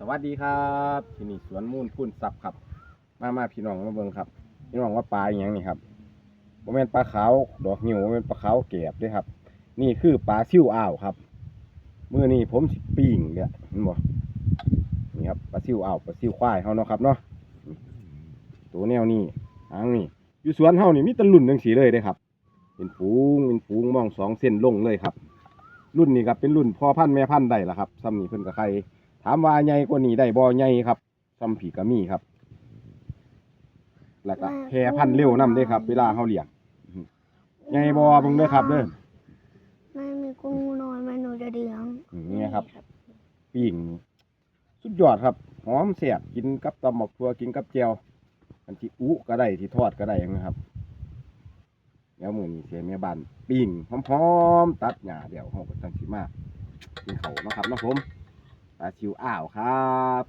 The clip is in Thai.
สวัสดีครับที่นี่สวนมูลพูนซับครับมาพี่น้องมาเบิ่งครับพี่น้องว่าปลาอย่างนี้ครับบ่แม่นปลาขาวดอกนิ้วบ่แม่นปลาขาวแกบเด้ครับนี่คือปลาซิ่วอ่าวครับมื้อนี้ผมสิปิ้งเนี่ยเห็นบ่นี่ครับปลาซิ่วอ่าวปลาซิ่วควายเฮาเนาะครับเนาะตัวแนวนี้หางนี่อยู่สวนเฮานี่มีแตะลุ่นจังสีเลยเด้ครับเป็นฝูงมอง2 เส้นลงเลยครับรุ่นนี้ครับเป็นรุ่นพ่อพันธุ์แม่พันธุ์ได้ล่ะครับซ้ำนี่เพิ่นก็ไข่ถามว่าใหญ่กว่านี้ได้บ่ใหญ่ครับซ้ำผีก็มีครับแล้วก็แพร่พันธุ์เร็วนำเด้ครับเวลาเฮาเลี้ยงใหญ่บ่เบิ่งเด้อครับเด้อ ไม่มีกุ้งนอนมันหนูจะเลี้ยง นี่ครับปิ้งสุดยอดครับหอมแซ่บกินกับตำบักทั่วกินกับแจ่วอันที่อุก็ได้ที่ทอดก็ได้นะครับแล้วมื้อนี้เสียแม่บ้านปิ้งหอมๆตัดหญ้าเดี๋ยวเฮาก็จังสิมากินข้าวเนาะครับเนาะผมปลาชิวอ่าวครับ